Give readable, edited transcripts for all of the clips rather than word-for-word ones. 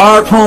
8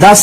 10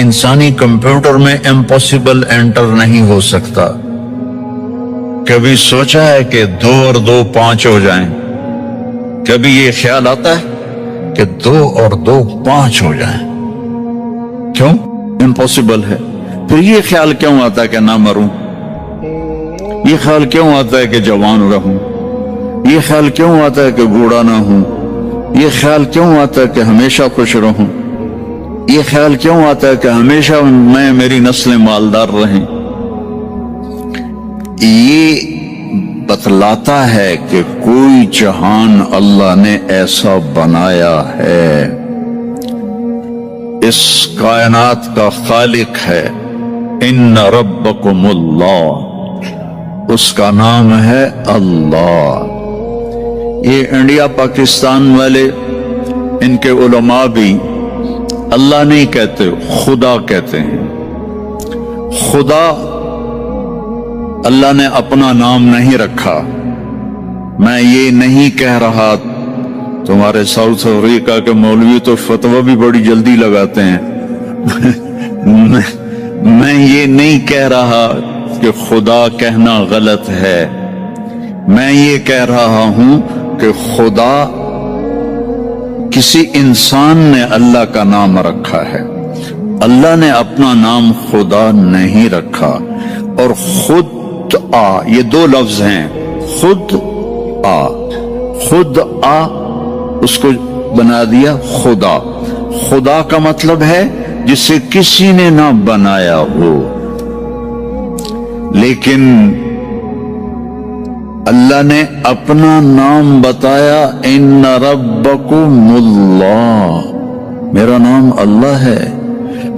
انسانی کمپیوٹر میں impossible inter نہیں ہو سکتا. کبھی سوچا ہے کہ 2 اور 2 5 ہو جائیں؟ کبھی یہ خیال آتا ہے کہ 2 اور 2 5 ہو جائیں؟ کیوں؟ امپاسبل ہے. پھر یہ خیال کیوں آتا ہے کہ نہ مروں؟ یہ خیال کیوں آتا ہے کہ جوان رہوں؟ یہ خیال کیوں آتا ہے کہ بوڑھا نہ ہوں؟ یہ خیال کیوں آتا ہے کہ ہمیشہ خوش رہوں؟ یہ خیال کیوں آتا ہے کہ ہمیشہ میری نسلیں مالدار رہیں؟ یہ بتلاتا ہے کہ کوئی جہان اللہ نے ایسا بنایا ہے. اس کائنات کا خالق ہے. ان ربکم اللہ، اس کا نام ہے اللہ. یہ انڈیا پاکستان والے، ان کے علماء بھی اللہ نہیں کہتے، خدا کہتے ہیں. خدا اللہ نے اپنا نام نہیں رکھا. میں یہ نہیں کہہ رہا، تمہارے ساؤتھ افریقہ کے مولوی تو فتویٰ بھی بڑی جلدی لگاتے ہیں. میں یہ نہیں کہہ رہا کہ خدا کہنا غلط ہے. میں یہ کہہ رہا ہوں کہ خدا، کسی انسان نے اللہ کا نام رکھا ہے. اللہ نے اپنا نام خدا نہیں رکھا. اور خود یہ 2 لفظ ہیں، خود آ اس کو بنا دیا خدا. خدا کا مطلب ہے جسے کسی نے نہ بنایا ہو. لیکن اللہ نے اپنا نام بتایا، ان ربکم اللہ، میرا نام اللہ ہے.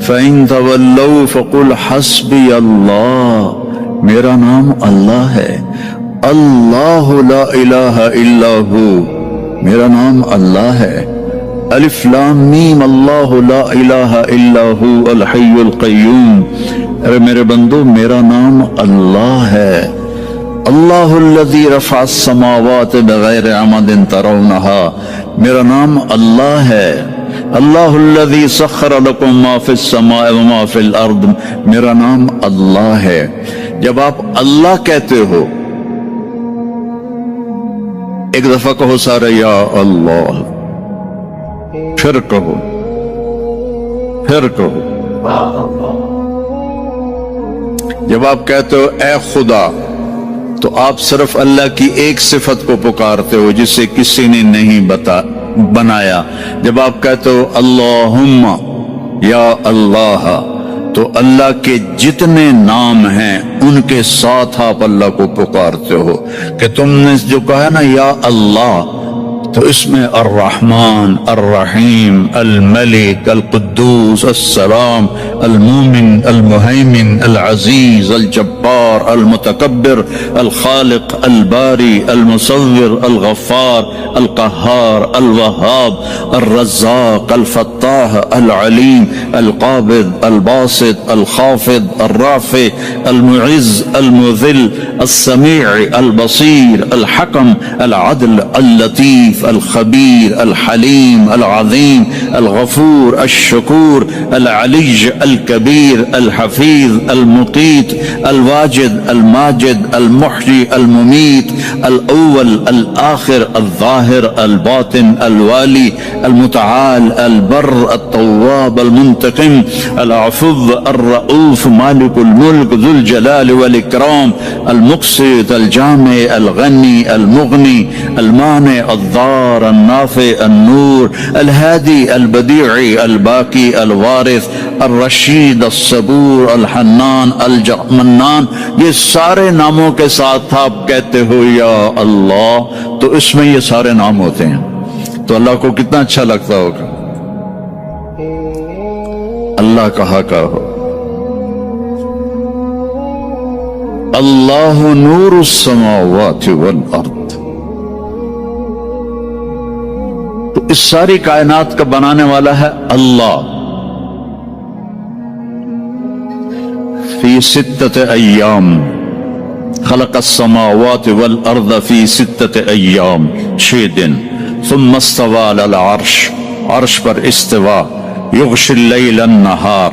فَإِن تَوَلَّوْا فَقُلْ حَسْبِيَ اللَّهُ، میرا نام اللہ ہے. اللہ لا الہ الا ہو، میرا نام اللہ ہے. الف لام میم، اللہ لا الہ الا ہو الحی القیوم. ارے میرے بندو، میرا نام اللہ ہے. اللہ الذی رفع السماوات بغیر عمد ترونها، میرا نام اللہ ہے. اللہ الذی سخر لکم ما فی السماء وما فی الارض، میرا نام اللہ ہے. جب آپ اللہ کہتے ہو، ایک دفعہ کہو سارے یا اللہ، پھر کہو، پھر کہو. جب آپ کہتے ہو اے خدا، تو آپ صرف اللہ کی ایک صفت کو پکارتے ہو جسے کسی نے نہیں بنایا. جب آپ کہتے ہو اللہم یا اللہ، تو اللہ کے جتنے نام ہیں ان کے ساتھ آپ اللہ کو پکارتے ہو. کہ تم نے جو کہا نا یا اللہ، تو اس میں الرحمن، الرحیم، الملک، القدوس، السلام، المومن، المہیمن، العزیز، الجبار، المتکبر، الخالق، الباری، المصور، الغفار، القہار، الوہاب، الرزاق، الفتاح، العلیم، القابض، الباسط، الخافض، الرافع، المعز، المذل، السمیع، البصیر، الحکم، العدل، اللطیف، الخبیر، الحلیم، العظیم، الغفور، الشکور، العلی، الکبیر، الحفیظ، المقیت، الواجد، الماجد، المحیی، الممیت، الاول، الآخر، الظاہر، الباطن، الوالی، المتعال، البر، التواب، المنتقم، العفو، الرؤوف، مالک الملک، ذو الجلال والاکرام، المقسط، الجامع، الغنی، المغنی، المانع، الضار، النافع، النور، الهادي، البديع، الباقي، الوارث، الرشید، الصبور، الحنان، المنان. یہ سارے ناموں کے ساتھ آپ کہتے ہو یا اللہ، تو اس میں یہ سارے نام ہوتے ہیں. تو اللہ کو کتنا اچھا لگتا ہوگا اللہ کہا ہو. اللہ نور السماوات والارض، تو اس ساری کائنات کا بنانے والا ہے اللہ. فی 6 ایام خلق السماوات والارض، فی 6 ایام، 6 دن. ثم استوى علی العرش، عرش پر استوا. یغشی اللیل النہار،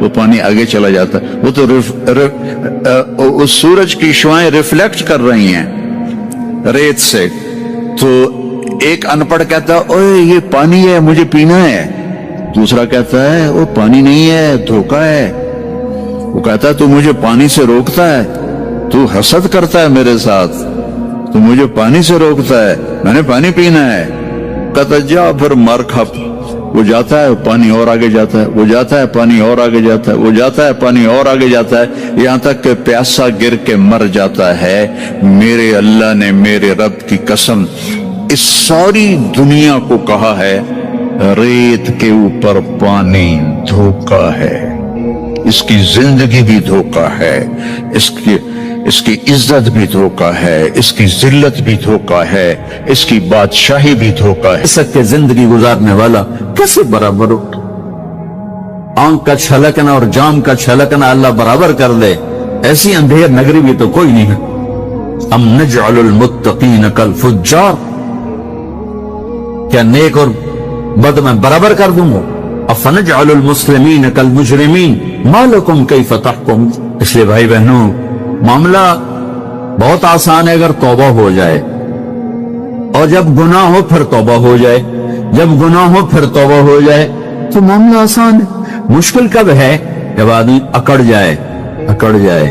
وہ پانی آگے چلا جاتا ہے. وہ تو اس سورج کی شعائیں ریفلیکٹ کر رہی ہیں ریت سے. تو ایک ان پڑھ کہتا ہے اوے یہ پانی ہے مجھے پینا ہے. دوسرا کہتا ہے وہ پانی نہیں ہے دھوکہ ہے. وہ کہتا ہے تو مجھے پانی سے روکتا ہے, تو حسد کرتا ہے میرے ساتھ, تو مجھے پانی سے روکتا ہے, میں نے پانی پینا ہے. کہتا جا پھر مر کھپ. وہ جاتا ہے پانی اور آگے جاتا ہے, وہ جاتا ہے پانی اور آگے جاتا ہے, وہ جاتا ہے پانی اور آگے جاتا ہے, یہاں تک کہ پیاسا گر کے مر جاتا ہے. میرے اللہ نے میرے رب کی قسم اس ساری دنیا کو کہا ہے ریت کے اوپر پانی دھوکہ ہے, اس کی زندگی بھی دھوکہ ہے, اس کی عزت بھی دھوکہ ہے, اس کی ذلت بھی دھوکہ ہے, اس کی بادشاہی بھی دھوکہ ہے. سک کے زندگی گزارنے والا کیسے برابر ہو؟ آنکھ کا چھلکنا اور جام کا چھلکنا اللہ برابر کر دے, ایسی اندھیر نگری بھی تو کوئی نہیں ہے. ام نجعل المتقین کالفجار, کیا نیک اور بد میں برابر کر دوں گا؟ افنجعل المسلمین کالمجرمین ما لکم کیف تحکمون. اس لیے بھائی بہنوں معاملہ بہت آسان ہے اگر توبہ ہو جائے, اور جب گناہ ہو پھر توبہ ہو جائے, جب گناہ ہو پھر توبہ ہو جائے تو معاملہ آسان ہے. مشکل کب ہے؟ جب آدمی اکڑ جائے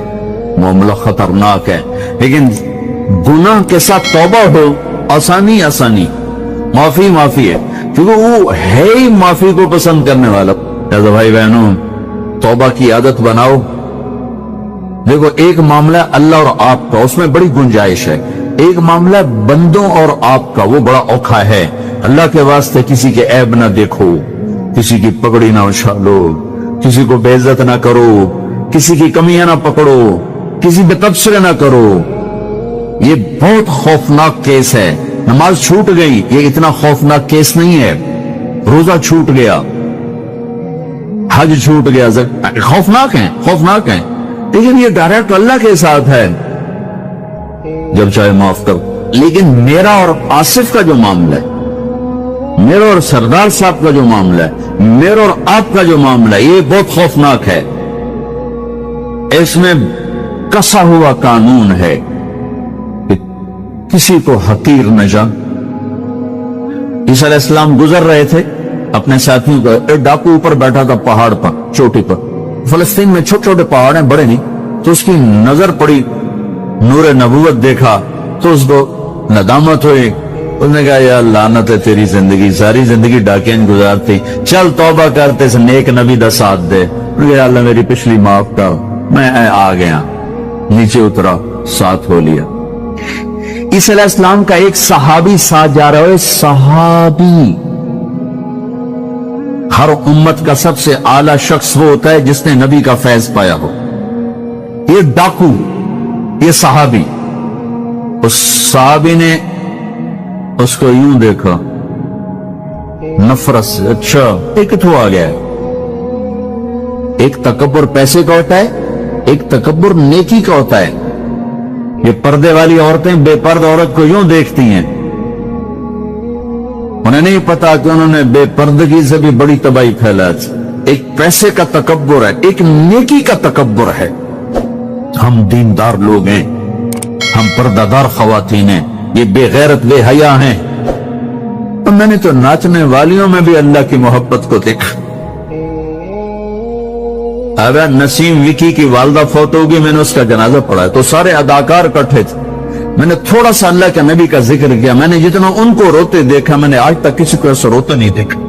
معاملہ خطرناک ہے. لیکن گناہ کے ساتھ توبہ ہو آسانی, معافی ہے, کیونکہ وہ ہے ہی معافی کو پسند کرنے والا. لہذا بھائی بہنوں توبہ کی عادت بناؤ. دیکھو ایک معاملہ اللہ اور آپ کا, اس میں بڑی گنجائش ہے. ایک معاملہ بندوں اور آپ کا, وہ بڑا اوکھا ہے. اللہ کے واسطے کسی کے عیب نہ دیکھو, کسی کی پگڑی نہ اچھالو, کسی کو بے عزت نہ کرو, کسی کی کمیاں نہ پکڑو, کسی پہ تبصرے نہ کرو. یہ بہت خوفناک کیس ہے. نماز چھوٹ گئی یہ اتنا خوفناک کیس نہیں ہے. روزہ چھوٹ گیا, حج چھوٹ گیا, خوفناک ہیں, لیکن یہ ڈائریکٹ اللہ کے ساتھ ہے, جب چاہے معاف کرو. لیکن میرا اور آصف کا جو معاملہ ہے, میرا اور سردار صاحب کا جو معاملہ ہے, میرا اور آپ کا جو معاملہ ہے, یہ بہت خوفناک ہے. اس میں کسا ہوا قانون ہے کہ کسی کو حقیر نہ جان. عیسیٰ علیہ السلام گزر رہے تھے اپنے ساتھیوں کو, ایک ڈاکو اوپر بیٹھا تھا پہاڑ پر, چوٹی پر. فلسطین میں چھوٹے چھوٹے پہاڑ ہیں, بڑے نہیں. تو اس کی نظر پڑی, نور نبوت دیکھا تو اس کو ندامت ہوئی. اس نے کہا یا لعنت ہے تیری زندگی, ساری زندگی ڈاکیاں گزارتی, چل توبہ کرتے سے نیک نبی دا ساتھ دے. یا اللہ میری پچھلی معاف کر, میں آ گیا, نیچے اترا, ساتھ ہو لیا. عیسیٰ علیہ السلام کا ایک صحابی ساتھ جا رہا ہے. صحابی ہر امت کا سب سے اعلیٰ شخص وہ ہوتا ہے جس نے نبی کا فیض پایا ہو. یہ ڈاکو, یہ صحابی. اس صحابی نے اس کو یوں دیکھا نفرت سے, اچھا ایک تو آ گیا. ایک تکبر پیسے کا ہوتا ہے, ایک تکبر نیکی کا ہوتا ہے. یہ پردے والی عورتیں بے پرد عورت کو یوں دیکھتی ہیں, انہیں نہیں پتا کہ انہوں نے بے پردگی سے بھی بڑی تباہی پھیلا. ایک پیسے کا تکبر ہے, ایک نیکی کا تکبر ہے. ہم دیندار لوگ ہیں, ہم پردہ دار خواتین ہیں, یہ بے غیرت بے حیا ہیں. اور میں نے تو ناچنے والیوں میں بھی اللہ کی محبت کو دیکھا. اگر نسیم وکی کی والدہ فوت ہوگی, میں نے اس کا جنازہ پڑھا تو سارے اداکار اکٹھے تھے. میں نے تھوڑا سا اللہ کے نبی کا ذکر کیا. میں نے جتنا ان کو روتے دیکھا, میں نے آج تک کسی کو ایسا روتا نہیں دیکھا.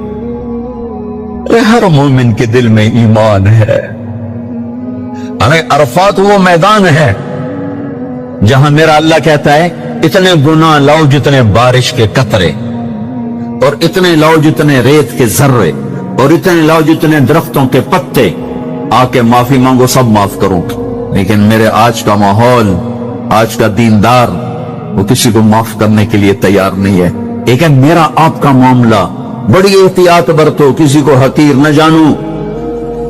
ہر مومن کے دل میں ایمان ہے. عرفات وہ میدان ہے جہاں میرا اللہ کہتا ہے اتنے گناہ لاؤ جتنے بارش کے قطرے, اور اتنے لاؤ جتنے ریت کے ذرے, اور اتنے لاؤ جتنے درختوں کے پتے, آ کے معافی مانگو, سب معاف کروں. لیکن میرے آج کا ماحول, آج کا دیندار, وہ کسی کو معاف کرنے کے لیے تیار نہیں ہے. لیکن میرا آپ کا معاملہ بڑی احتیاط برتو, کسی کو حقیر نہ جانو,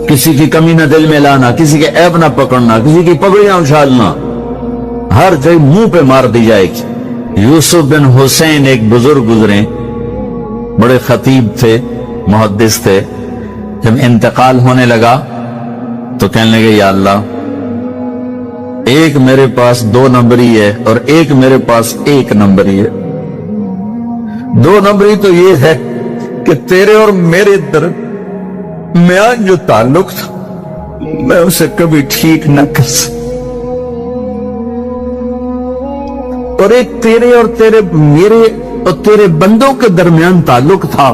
کسی کی کمی نہ دل میں لانا, کسی کے عیب نہ پکڑنا, کسی کی پگڑیاں اچھالنا, ہر جگہ منہ پہ مار دی جائے گی. یوسف بن حسین ایک بزرگ گزرے, بڑے خطیب تھے, محدث تھے. جب انتقال ہونے لگا تو کہنے لگے یا اللہ ایک میرے پاس 2 نمبری ہے اور ایک میرے پاس 1 نمبری ہے. 2 نمبری تو یہ ہے کہ تیرے اور میرے درمیان جو تعلق تھا میں اسے کبھی ٹھیک نہ کر سکتا, اور ایک تیرے اور میرے اور تیرے بندوں کے درمیان تعلق تھا,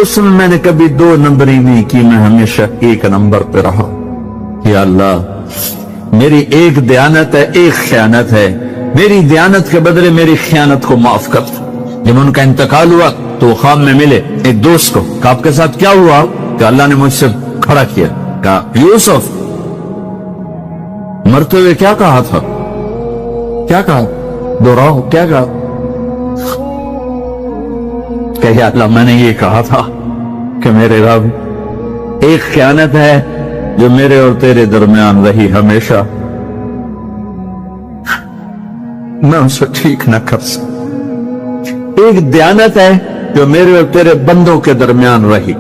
اس میں نے کبھی 2 نمبری نہیں کی, میں ہمیشہ 1 نمبر پہ رہا. یا اللہ میری ایک دیانت ہے, ایک خیانت ہے, میری دیانت کے بدلے میری خیانت کو معاف کر. جب ان کا انتقال ہوا تو خواب میں ملے ایک دوست کو, کہ آپ کے ساتھ کیا ہوا؟ کہ اللہ نے مجھ سے کھڑا کیا, کہا یوسف مرتے ہوئے کیا کہا تھا؟ کیا کہا؟ دوہراؤ, کیا کہا؟ کہ یا اللہ میں نے یہ کہا تھا کہ میرے رب ایک خیانت ہے جو میرے اور تیرے درمیان رہی ہمیشہ, میں اسے ٹھیک نہ کر سکتا. ایک دیانت ہے جو میرے اور تیرے بندوں کے درمیان رہی,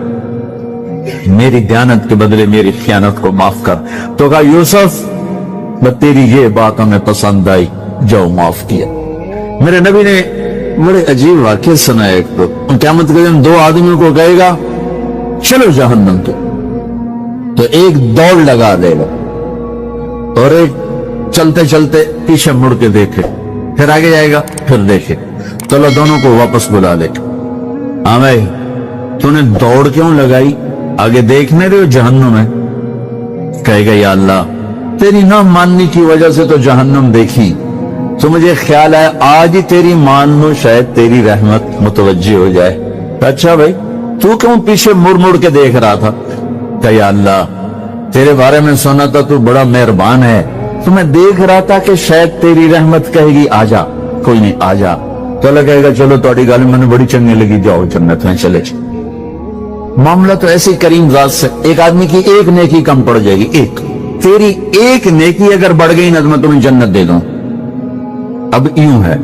میری دیانت کے بدلے میری خیانت کو معاف کر. تو کہا یوسف تیری یہ بات ہمیں پسند آئی, جو معاف کیا. میرے نبی نے بڑے عجیب واقعے سنا ہے. ایک تو قیامت کے دن 2 آدمیوں کو کہے گا چلو جہنم تو ایک دوڑ لگا دے گا اور ایک چلتے چلتے پیچھے مڑ کے دیکھے, پھر آگے جائے گا, پھر دیکھے. چلو دونوں کو واپس بلا لے. ہاں بھائی تو نے دوڑ کیوں لگائی؟ آگے دیکھنے رہے ہو جہنم ہے. کہے گا یا اللہ تیری نہ ماننے کی وجہ سے تو جہنم دیکھی, تو مجھے خیال ہے آج ہی تیری مان لو, شاید تیری رحمت متوجہ ہو جائے. اچھا بھائی تو کیوں پیچھے مڑ مڑ کے دیکھ رہا تھا؟ کہ یا اللہ تیرے بارے میں سنا تھا تو بڑا مہربان ہے, تو میں دیکھ رہا تھا کہ شاید تیری رحمت کہے گی آ جا. کوئی نہیں آ جا. تو اللہ کہے گا چلو تھوڑی گل میں نے بڑی چنگی لگی, جاؤ جنت میں چلے. معاملہ تو ایسے کریم ذات سے, ایک آدمی کی ایک نیکی کم پڑ جائے گی, ایک تیری ایک نیکی اگر بڑھ گئی نا تو میں تمہیں جنت دے دوں. اب یوں ہے,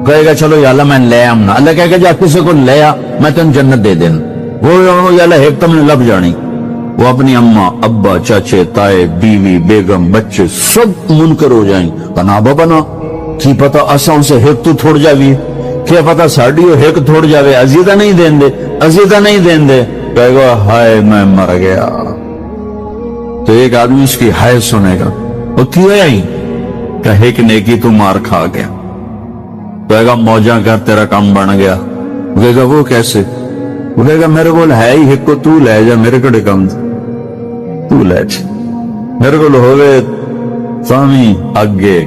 کہے گا چلو یا اللہ میں لے آم نا, اللہ کہے گا جا کسی کو لے آ میں تمہیں جنت دے دوں. وہ یا اللہ ایک تم نے لب جانی, وہ اپنی اماں ابا چاچے تائے بیوی بیگم بچے سب منکر ہو جائیں. بنا بنا کی پتا اساں سے ہیک تو تھوڑ جاوی, کیا پتا ساڑی ہو ہیک تھوڑ جاوے, عزیدہ نہیں دین دے, عزیدہ نہیں دین دے. کہے گا ہائے میں مر گیا. تو ایک آدمی اس کی ہائے سنے گا, وہ کیوں آئی؟ کہے کہ نیکی تو مار کھا گیا. کہے گا موجاں کر تیرا کام بن گیا. کہے گا وہ کیسے؟ وہ کہے گا میرے کو ہے ہی ایک کو, تو لے جا, میرے کڑے کام تو لے جا, میرے کو ہوئے تامی آگے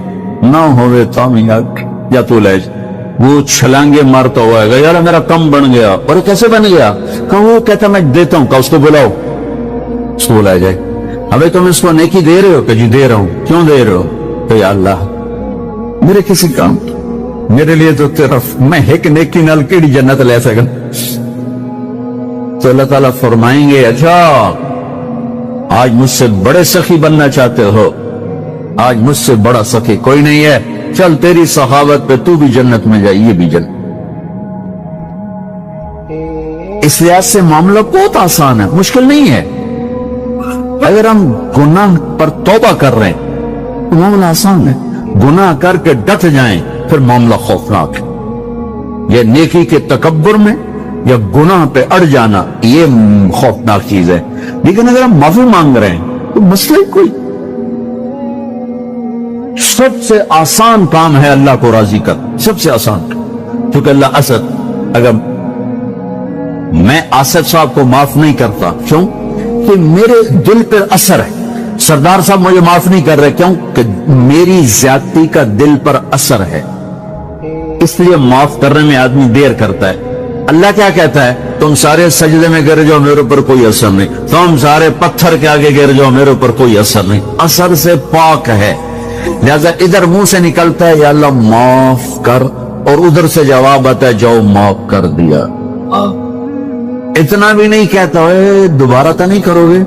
نہ ہوئے تامی آگے, یا تو لے جا. وہ چھلانگے مارتا ہوا ہے, یار میرا کم بن گیا. اور کیسے بن گیا؟ کہ وہ کہتا میں دیتا ہوں, کہ اس کو بلاؤ, اس کو لے جائے. ابھی تم اس کو نیکی دے رہے ہو؟ کہ جی دے رہا ہوں. کیوں دے رہے ہو؟ کہ یا اللہ میرے کسی کام, میرے لیے تو تیرا میں ایک نیکی نال کیڑی جنت لے سکا. تو اللہ تعالیٰ فرمائیں گے اچھا آج مجھ سے بڑے سخی بننا چاہتے ہو, آج مجھ سے بڑا سخی کوئی نہیں ہے, چل تیری سخاوت پہ تو بھی جنت میں جائے, یہ بھی جنت. اس لحاظ سے معاملہ بہت آسان ہے, مشکل نہیں ہے. اگر ہم گناہ پر توبہ کر رہے ہیں تو معاملہ آسان ہے, گناہ کر کے ڈٹ جائیں پھر معاملہ خوفناک ہے. یہ نیکی کے تکبر میں یا گناہ پہ اڑ جانا یہ خوفناک چیز ہے. لیکن اگر ہم معافی مانگ رہے ہیں تو مسئلہ کوئی, سب سے آسان کام ہے اللہ کو راضی کر, سب سے آسان. کیونکہ اللہ اسد, اگر میں آصف صاحب کو معاف نہیں کرتا, کیوں کہ میرے دل پر اثر ہے. سردار صاحب مجھے معاف نہیں کر رہے, کیوں کہ میری زیادتی کا دل پر اثر ہے, اس لیے معاف کرنے میں آدمی دیر کرتا ہے. اللہ کیا کہتا ہے؟ تم سارے سجدے میں گر جاؤ, میرے اوپر کوئی اثر نہیں. تم سارے پتھر کے آگے گر جاؤ, میرے اوپر کوئی اثر نہیں. اثر سے پاک ہے. لہذا ادھر منہ سے نکلتا ہے یا اللہ معاف کر, اور ادھر سے جواب آتا ہے جاؤ معاف کر دیا. اتنا بھی نہیں کہتا ہے دوبارہ تو نہیں کرو گے,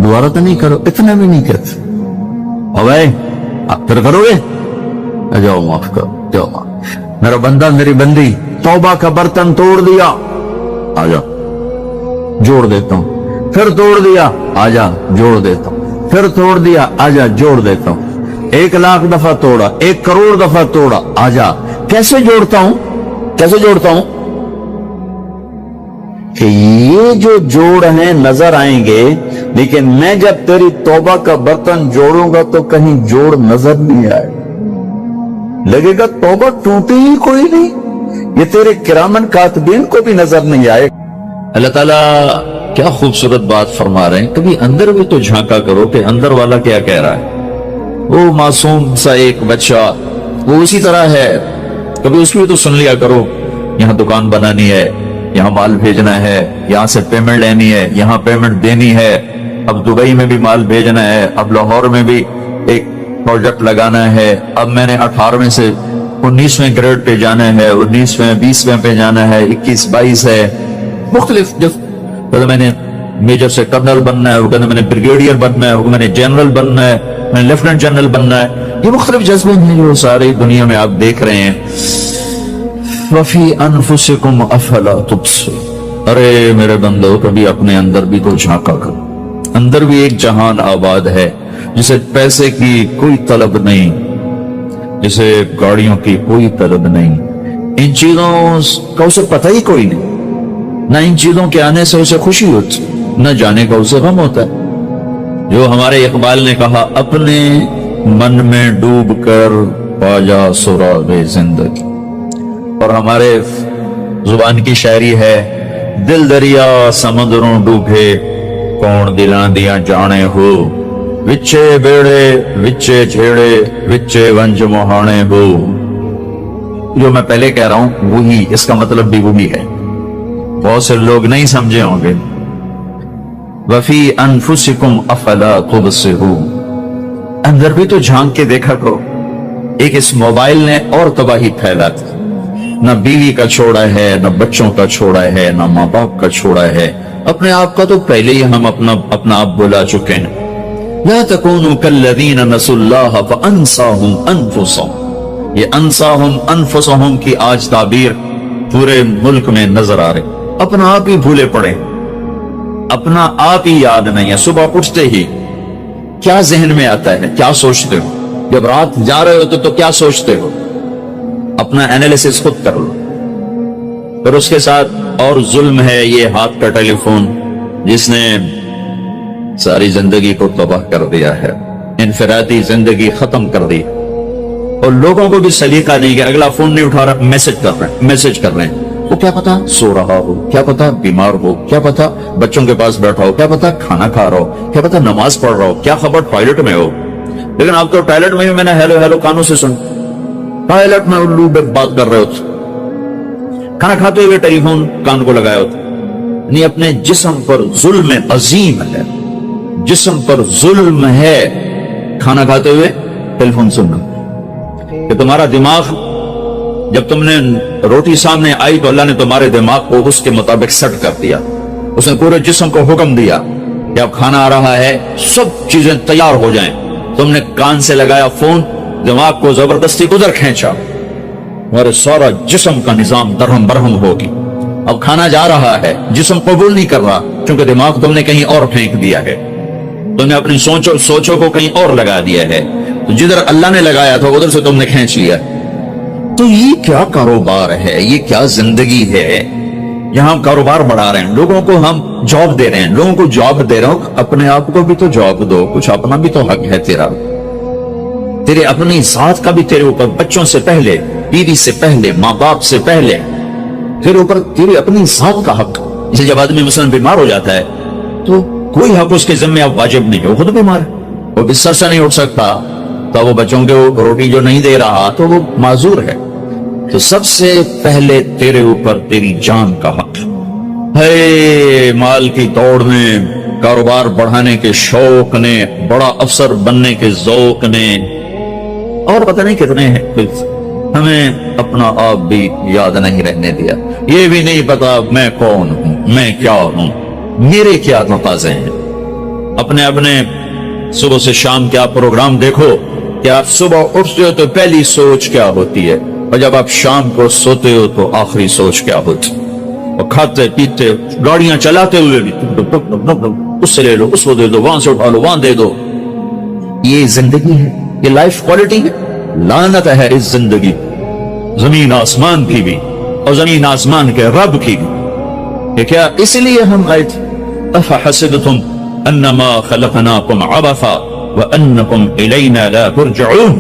دوبارہ تو نہیں کرو, اتنا بھی نہیں کہتے. بھائی آپ پھر کرو گے, جاؤ معاف کرو, جاؤ معاف. میرا بندہ میری بندی توبہ کا برتن توڑ دیا, آ جا جوڑ دیتا ہوں. پھر توڑ دیا, آ جا جوڑ دیتا ہوں. پھر توڑ دیا، آجا جوڑ دیتا ہوں، 1,00,000 دفعہ توڑا، 1 کروڑ دفعہ توڑا، آجا کیسے جوڑتا ہوں، کیسے جوڑتا ہوں کہ یہ جو جوڑ ہیں نظر آئیں گے، لیکن میں جب تیری توبہ کا برتن جوڑوں گا تو کہیں جوڑ نظر نہیں آئے، لگے گا توبہ ٹوٹی ہی کوئی نہیں، یہ تیرے کرامن کاتبین کو بھی نظر نہیں آئے۔ اللہ تعالیٰ کیا خوبصورت بات فرما رہے ہیں، کبھی اندر بھی تو جھانکا کرو کہ اندر والا کیا کہہ رہا ہے۔ وہ معصوم سا ایک بچہ وہ اسی طرح ہے، کبھی اس کی بھی تو سن لیا کرو، یہاں دکان بنانی ہے، یہاں مال بھیجنا ہے، یہاں سے پیمنٹ لینی ہے، یہاں پیمنٹ دینی ہے، اب دبئی میں بھی مال بھیجنا ہے، اب لاہور میں بھی ایک پروجیکٹ لگانا ہے، اب میں نے 18ویں سے 19ویں گریڈ پہ جانا ہے، 19ویں 20ویں پہ جانا ہے، 21 22 ہے، مختلف کہتا میں نے میجر سے کرنل بننا ہے، وہ کہتا میں نے بریگیڈیئر بننا ہے، وہ میں نے جنرل بننا ہے، میں نے لیفٹنٹ جنرل بننا ہے، یہ مختلف جذبے ہیں جو ساری دنیا میں آپ دیکھ رہے ہیں۔ وفی انفسکم افلا تبصرون، ارے میرے بندو کبھی اپنے اندر بھی تو جھانکا کرو، اندر بھی ایک جہان آباد ہے جسے پیسے کی کوئی طلب نہیں، جسے گاڑیوں کی کوئی طلب نہیں، ان چیزوں کا اسے پتہ ہی کوئی نہیں، نہ ان چیزوں کے آنے سے اسے خوشی ہوتی، نہ جانے کا اسے غم ہوتا ہے۔ جو ہمارے اقبال نے کہا، اپنے من میں ڈوب کر پا جا سراغ زندگی، اور ہمارے زبان کی شاعری ہے، دل دریا سمندروں ڈوبے کون دلاں دیاں جانے ہو، وچے بیڑے وچے جھیڑے وچے ونج مہانے ہو۔ جو میں پہلے کہہ رہا ہوں وہی، اس کا مطلب بھی وہی ہے، بہت سے لوگ نہیں سمجھے ہوں گے۔ وفی انفسکم افلا تبصرون، اندر بھی تو جھانک کے دیکھا کرو۔ ایک اس موبائل نے اور تباہی پھیلا دی، نہ بیوی کا چھوڑا ہے، نہ بچوں کا چھوڑا ہے، نہ ماں باپ کا چھوڑا ہے، اپنے آپ کا تو پہلے ہی ہم اپنا آپ بلا چکے ہیں۔ لا تکونوا کالذین نسوا اللہ فانساہم انفسہم، یہ انساہم انفسہم کی آج تعبیر پورے ملک میں نظر آ رہی، اپنا آپ ہی بھولے پڑے، اپنا آپ ہی یاد نہیں ہے۔ صبح اٹھتے ہی کیا ذہن میں آتا ہے، کیا سوچتے ہو، جب رات جا رہے ہوتے تو کیا سوچتے ہو، اپنا انالیسس خود کر لو۔ پھر اس کے ساتھ اور ظلم ہے یہ ہاتھ کا ٹیلی فون، جس نے ساری زندگی کو تباہ کر دیا ہے، انفرادی زندگی ختم کر دی، اور لوگوں کو بھی سلیقہ نہیں کہ اگلا فون نہیں اٹھا رہا، میسج کر رہے ہیں، وہ کیا پتا سو رہا ہو، کیا پتا بیمار ہو، کیا پتا بچوں کے پاس بیٹھا ہو، کیا پتا کھانا کھا رہا ہو، کیا پتا نماز پڑھ رہا ہو، کیا خبر ٹوائلٹ میں ہو۔ لیکن آپ تو ٹوائلٹ میں میں نے ہیلو ہیلو کانوں سے سن، ٹوائلٹ میں الو بے بات کر رہے ہوتے، کھانا کھاتے ہوئے ٹیلی فون کان کو لگایا ہوتا، یعنی اپنے جسم پر ظلم عظیم ہے، جسم پر ظلم ہے کھانا کھاتے ہوئے ٹیلی فون سننا۔ کہ تمہارا دماغ جب تم نے روٹی سامنے آئی تو اللہ نے تمہارے دماغ کو اس کے مطابق سیٹ کر دیا، اس نے پورے جسم کو حکم دیا کہ اب کھانا آ رہا ہے، سب چیزیں تیار ہو جائیں، تم نے کان سے لگایا فون، دماغ کو زبردستی ادھر کھینچا، تمہارے سارا جسم کا نظام درہم برہم ہوگی۔ اب کھانا جا رہا ہے، جسم قبول نہیں کر رہا کیونکہ دماغ تم نے کہیں اور پھینک دیا ہے، تم نے اپنی سوچوں کو کہیں اور لگا دیا ہے، تو جدھر اللہ نے لگایا تھا ادھر سے تم نے کھینچ لیا۔ تو یہ کیا کاروبار ہے، یہ کیا زندگی ہے، یہاں ہم کاروبار بڑھا رہے ہیں، لوگوں کو ہم جاب دے رہے ہیں، لوگوں کو جاب دے رہے ہوں، اپنے آپ کو بھی تو جاب دو، کچھ اپنا بھی تو حق ہے تیرا، تیرے اپنی ذات کا بھی تیرے اوپر، بچوں سے پہلے، بیوی سے پہلے، ماں باپ سے پہلے تیرے اوپر تیری اپنی ذات کا حق۔ اسے جب آدمی مثلاً بیمار ہو جاتا ہے تو کوئی حق اس کے ذمہ اب واجب نہیں ہے، وہ خود بیمار ہے، وہ بستر سے نہیں اٹھ سکتا، تو وہ بچوں کے روٹی جو نہیں دے رہا تو وہ معذور ہے۔ تو سب سے پہلے تیرے اوپر تیری جان کا حق ہے۔ مال کی دوڑ میں، کاروبار بڑھانے کے شوق نے، بڑا افسر بننے کے ذوق نے، اور پتہ نہیں کتنے ہیں، ہمیں اپنا آپ بھی یاد نہیں رہنے دیا، یہ بھی نہیں پتا میں کون ہوں، میں کیا ہوں، میرے کیا تقاضے ہیں۔ اپنے صبح سے شام کیا پروگرام دیکھو کہ آپ صبح اٹھتے ہو تو پہلی سوچ کیا ہوتی ہے، اور جب آپ شام کو سوتے ہو تو آخری سوچ کیا ہوتی، اور کھاتے پیتے گاڑیاں چلاتے ہوئے بھی اس سے لے لو، اس کو دے دو، وہاں سے اٹھا لو، وہاں دے دو، یہ زندگی ہے, یہ لائف کوالٹی ہے. لعنت ہے اس زندگی, زمین آسمان کی بھی اور زمین آسمان کے رب کی بھی. یہ کیا اس لیے ہم آئے تھے؟ افحسبتم انما خلقناکم عبثا وانکم الینا لا ترجعون.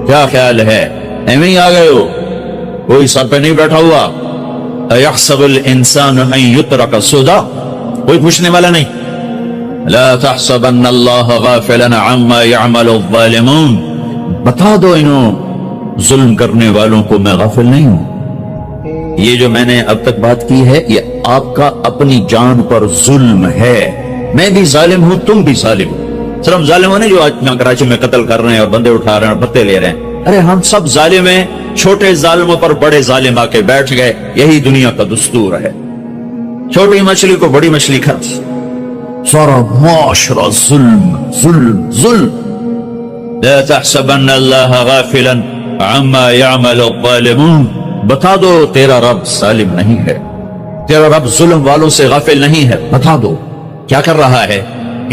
کیا خیال ہے ایویں ہی آ گئے ہو, کوئی سر پہ نہیں بیٹھا ہوا. ایحسب الانسان ان یترک سدی, کوئی پوچھنے والا نہیں. لا تحسبن اللہ غافلا عما يعمل الظالمون, بتا دو انہوں ظلم کرنے والوں کو میں غافل نہیں ہوں. یہ جو میں نے اب تک بات کی ہے یہ آپ کا اپنی جان پر ظلم ہے. میں بھی ظالم ہوں, تم بھی ظالم ہو. صرف ظالم ہونے جو آج کراچی میں قتل کر رہے ہیں اور بندے اٹھا رہے ہیں اور بھتے لے رہے ہیں, ارے ہم سب ظالم ہیں. چھوٹے ظالموں پر بڑے ظالم آ کے بیٹھ گئے, یہی دنیا کا دستور ہے. چھوٹی مچھلی کو بڑی مچھلی کھاتی, سارا معاشرہ ظلم ظلم ظلم. لا تحسبن اللہ غافلا عما يعمل الظالمون, بتا دو تیرا رب ظالم نہیں ہے, تیرا رب ظلم والوں سے غافل نہیں ہے. بتا دو کیا کر رہا ہے.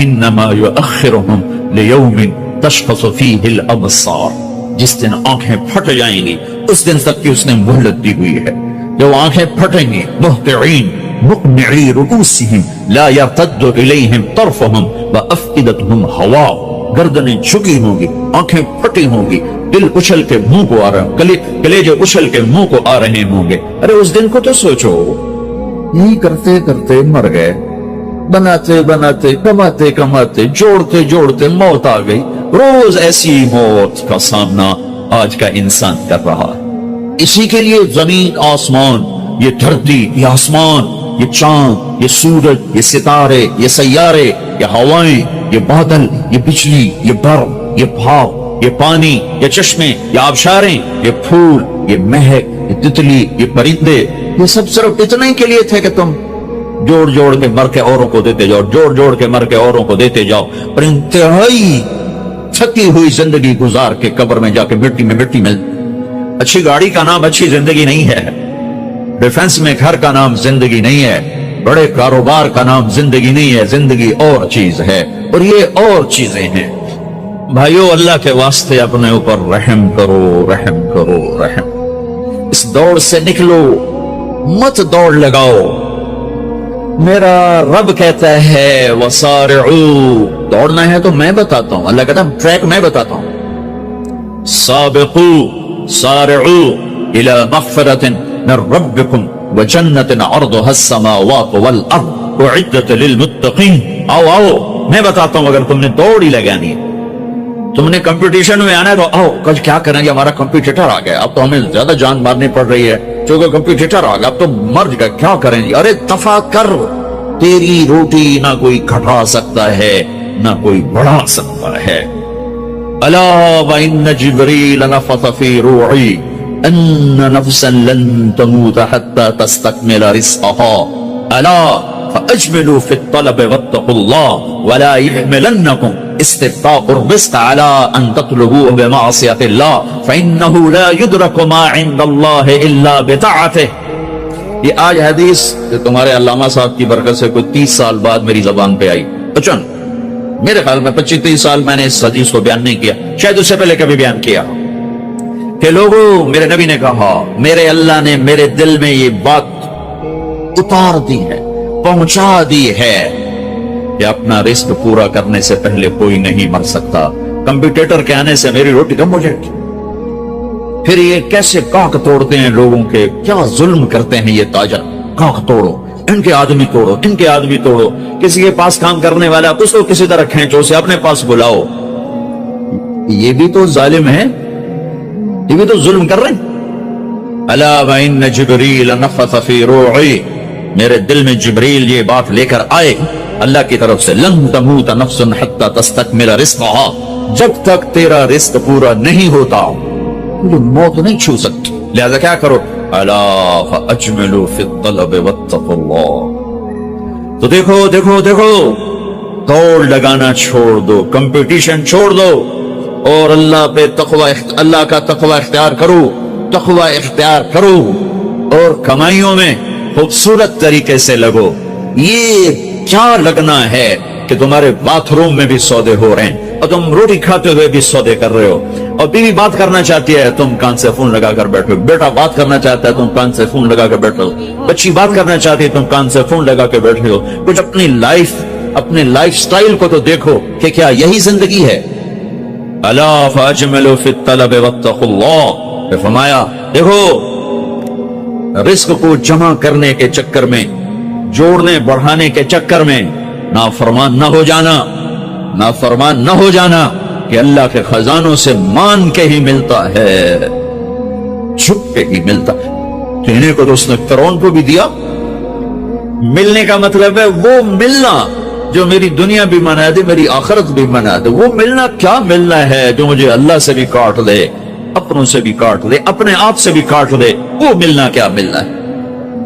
انما یؤخرهم لیوم تشخص فیہ الابصار, جس دن آنکھیں پھٹ جائیں گی اس دن تک کی اس نے مہلت دی ہوئی ہے. جو آنکھیں پھٹیں گی مہطعین مقنعی رؤوسہم لا یرتد الیہم طرفہم وافئدتہم ہواء, گردنیں جھکی ہوں گی, آنکھیں پھٹی ہوں گی, دل اچھل کے منہ کو آ رہے ہوں, کلیجے اچھل کے منہ کو آ رہے ہوں گے. ارے اس دن کو تو سوچو. یہی کرتے کرتے مر گئے, بناتے بناتے کماتے کماتے جوڑتے جوڑتے موت آ گئی. روز ایسی موت کا سامنا آج کا انسان کر رہا ہے. اسی کے لیے زمین آسمان, یہ دھرتی, یہ آسمان, یہ چاند, یہ سورج, یہ ستارے, یہ سیارے, یہ ہوائیں, یہ بادل, یہ بجلی, یہ برف, یہ بھاپ, یہ پانی, یہ چشمے, یہ آبشاریں, یہ پھول, یہ مہک, یہ تتلی, یہ پرندے, یہ سب صرف اتنے ہی کے لیے تھے کہ تم جوڑ جوڑ کے مر کے اوروں کو دیتے جاؤ, جوڑ جوڑ کے مر کے اوروں کو دیتے جاؤ. پر انتہائی تھکی ہوئی زندگی گزار کے قبر میں جا کے مٹی میں. اچھی گاڑی کا نام اچھی زندگی نہیں ہے, ڈیفنس میں گھر کا نام زندگی نہیں ہے, بڑے کاروبار کا نام زندگی نہیں ہے. زندگی اور چیز ہے اور یہ اور چیزیں ہیں. بھائیو اللہ کے واسطے اپنے اوپر رحم کرو, رحم کرو, رحم. اس دوڑ سے نکلو, مت دوڑ لگاؤ. میرا رب کہتا ہے وسارعو, دوڑنا ہے تو میں بتاتا ہوں. اللہ کہتا ہے ٹریک میں بتاتا ہوں. سابقو سارعو الى مغفرت من ربکم وجنت عرضها السماوات والارض اعدت للمتقین. آؤ آؤ میں بتاتا ہوں. اگر تم نے دوڑ ہی لگانی ہے, تم نے کمپٹیشن میں آنا ہے تو آؤ. کل کیا کریں گے, ہمارا کمپیٹیٹر آ گیا, اب تو ہمیں زیادہ جان مارنی پڑ رہی ہے کیونکہ کمپیٹیٹر آ گیا, اب تو مر گئے, کیا کریں گے. ارے دفع کر, تیری روٹی نہ کوئی گھٹا سکتا ہے نہ کوئی بڑھا سکتا ہے. الا وان جبریل نفث فی روعی ان نفسا لن تموت حتى تستكمل رزقها الا فاجملوا في الطلب واتقوا الله ولا يحملنكم استبطاء الرزق على ان تطلبوه بمعصية الله فانه لا يدرك ما عند الله الا بطاعته. یہ آج حدیث جو تمہارے علامہ صاحب کی برکت سے کوئی 30 سال بعد میری زبان پہ آئی. اچھا میرے خیال میں 25-30 سال میں نے اس حدیث کو بیان نہیں کیا, شاید اس سے پہلے کبھی بیان کیا کہ لوگوں, میرے نبی نے کہا, میرے اللہ نے میرے دل میں یہ بات اتار دی ہے, پہنچا دی ہے کہ اپنا رزق پورا کرنے سے پہلے کوئی نہیں مر سکتا. کمپیوٹر کے آنے سے میری روٹی کم ہو جائے گی. پھر یہ کیسے کاک توڑتے ہیں لوگوں کے, کیا ظلم کرتے ہیں یہ تاجر. کاک توڑو, ان کے آدمی توڑو, ان کے آدمی توڑو. کسی کے پاس کام کرنے والا اس کو کسی طرح کھینچو, اسے اپنے پاس بلاؤ. یہ بھی تو ظالم ہے, یہ بھی تو ظلم کر رہے ہیں. الا وان جبریل نفث فی روعی, میرے دل میں جبریل یہ بات لے کر آئے اللہ کی طرف سے, لن تموت نفس حتی تستکمل رزقها, جب تک تیرا رزق پورا نہیں ہوتا موت نہیں چھو سکتی. لہذا کیا کرو, الا فاجملوا فی الطلب واتقوا اللہ. تو دیکھو دیکھو دیکھو, دوڑ لگانا چھوڑ دو, کمپٹیشن چھوڑ دو اور اللہ پہ تقوی, اللہ کا تقوی اختیار کرو, تقوی اختیار کرو اور کمائیوں میں خوبصورت طریقے سے لگو. یہ کیا لگنا ہے کہ تمہارے باتھ روم میں بھی سودے ہو رہے ہیں, اور تم روٹی کھاتے ہوئے بھی سودے کر رہے ہو، اور بیوی بات کرنا چاہتی ہے تم کان سے فون لگا کر بیٹھے ہو، بیٹا بات کرنا چاہتا ہے تم کان سے فون لگا کر بیٹھے ہو، بچی بات کرنا چاہتی ہے تم کان سے فون لگا کے بیٹھے ہو. کچھ اپنے لائف سٹائل کو تو دیکھو کہ کیا یہی زندگی ہے؟ الا فاجملوا فی الطلب واتقوا اللہ، فرمایا دیکھو رزق کو جمع کرنے کے چکر میں، جوڑنے بڑھانے کے چکر میں نافرمان نہ ہو جانا کہ اللہ کے خزانوں سے مان کے ہی ملتا ہے، چھپ کے ہی ملتا ہے. دینے کو تو اس نے فرعون کو بھی دیا. ملنے کا مطلب ہے وہ ملنا جو میری دنیا بھی منا دے، میری آخرت بھی منا دے. وہ ملنا کیا ملنا ہے جو مجھے اللہ سے بھی کاٹ دے، اپنوں سے بھی کاٹ دے، اپنے آپ سے بھی کاٹ دے. وہ ملنا کیا ملنا ہے؟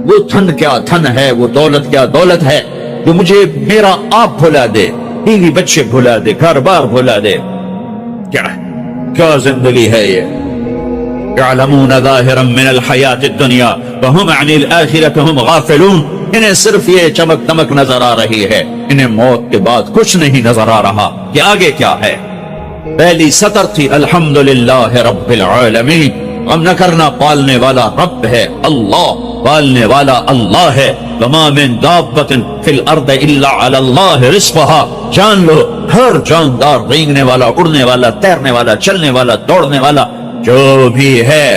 وہ دھن کیا دھن ہے، وہ دولت کیا دولت ہے جو مجھے میرا آپ بھلا دے، بیوی بچے بھلا دے، گھر بار بھلا دے. کیا زندگی ہے یہ؟ يعلمون ظاهرا من الحیات الدنیا وهم عن الآخرة هم غافلون. انہیں صرف یہ چمک دمک نظر آ رہی ہے، انہیں موت کے بعد کچھ نہیں نظر آ رہا کہ آگے کیا ہے. پہلی سطر تھی الحمدللہ رب العالمین. غم نہ کرنا، پالنے والا رب ہے اللہ، پالنے والا اللہ ہے. وما من دابۃ فی الارض الا علی اللہ رزقها. جان لو ہر جاندار، رینگنے والا، اڑنے والا، تیرنے والا، چلنے والا، دوڑنے والا جو بھی ہے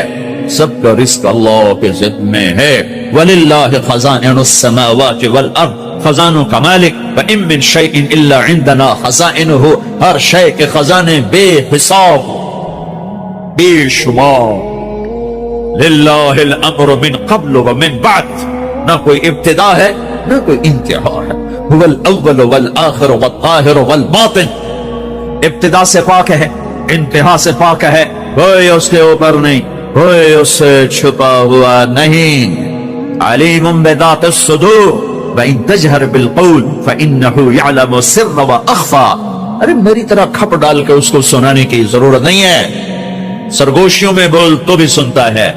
سب کا رزق اللہ کے ذمہ میں ہے. وَلِلَّهِ خَزَائِنُ السَّمَاوَاتِ وَالْأَرْضِ، خزانوں کا مالک. وَإِن مِّن شَيْءٍ إِلَّا عِندَنَا خَزَائِنُهُ، ہر شے کے خزانے بے حساب بے شمار. لِلَّهِ الْأَمْرُ مِن قَبْلُ وَمِن بَعْدُ، نہ کوئی ابتدا ہے نہ کوئی انتہا ہے. هُوَ الْأَوَّلُ وَالْآخِرُ وَالظَّاهِرُ وَالْبَاطِنُ، ابتدا سے پاک ہے، انتہا سے پاک ہے، کوئی اس کے اوپر نہیں، کوئی اس سے چھپا ہوا نہیں. علیم بذات الصدور وَإِن تَجْهَرْ بِالْقَوْلِ فَإِنَّهُ يَعْلَمُ السِّرَّ وَأَخْفَى. ارے میری طرح کھپ ڈال کے اس کو سنانے کی ضرورت نہیں ہے. سرگوشیوں میں بول تو بھی سنتا ہے،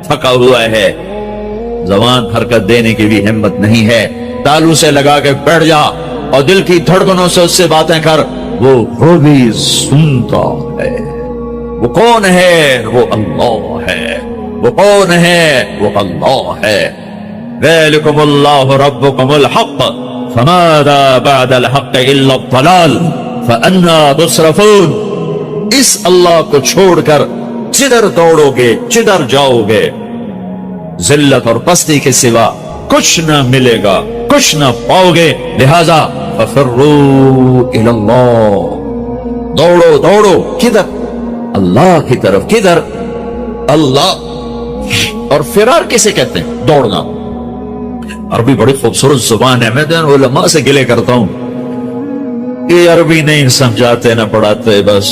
تھکا ہوا ہے، زبان حرکت دینے کی بھی ہمت نہیں ہے. تالو سے لگا کے بیٹھ جا اور دل کی دھڑکنوں سے اس سے باتیں کر، وہ بھی سنتا ہے. وہ کون ہے؟ وہ اللہ ہے. وہ کون ہے؟ وہ اللہ ہے. ذالکم اللہ ربکم الحق فماذا بعد الحق الا الضلال فانا تصرفون. اس اللہ کو چھوڑ کر جدھر دوڑو گے، جدھر جاؤ گے، ذلت اور پستی کے سوا کچھ نہ ملے گا، کچھ نہ پاؤ گے. لہذا ففروا الی اللہ، دوڑو. کدھر؟ اللہ کی طرف. کدھر؟ اللہ. اور فرار کسے کہتے ہیں؟ دوڑنا. عربی بڑی خوبصورت زبان ہے. میں علماء سے گلے کرتا ہوں یہ عربی نہیں سمجھاتے نہ پڑھاتے، بس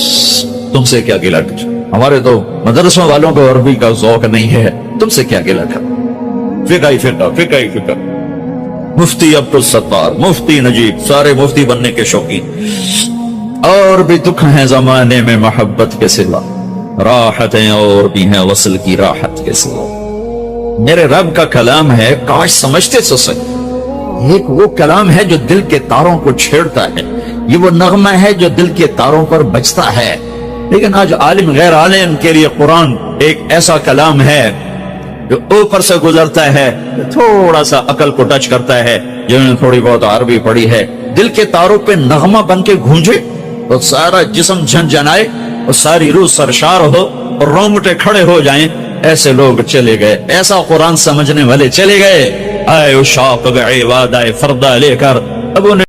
تم سے کیا گلہ کر. ہمارے تو مدرسوں والوں کو عربی کا ذوق نہیں ہے، تم سے کیا گلہ کر. فقہ. مفتی عبدالستار، مفتی نجیب، سارے مفتی بننے کے شوقین. اور بھی دکھ ہیں زمانے میں محبت کے سوا، راحتیں اور بھی ہیں وصل کی راحت کے سوا. میرے رب کا کلام ہے، کاش سمجھتے تو صحیح. ایک وہ کلام ہے جو دل کے تاروں کو چھیڑتا ہے، یہ وہ نغمہ ہے جو دل کے تاروں پر بجتا ہے. لیکن آج عالم غیر عالم کے لیے قرآن ایک ایسا کلام ہے جو اوپر سے گزرتا ہے، تھوڑا سا عقل کو ٹچ کرتا ہے. جنہوں نے تھوڑی بہت عربی پڑھی ہے، دل کے تاروں پہ نغمہ بن کے گونجے اور سارا جسم جھنجھنائے اور ساری روح سرشار ہو اور رونگٹے کھڑے ہو جائیں. ایسے لوگ چلے گئے، ایسا قرآن سمجھنے والے چلے گئے. آئے اشاق بعبادہ فردہ لے کر اب انہیں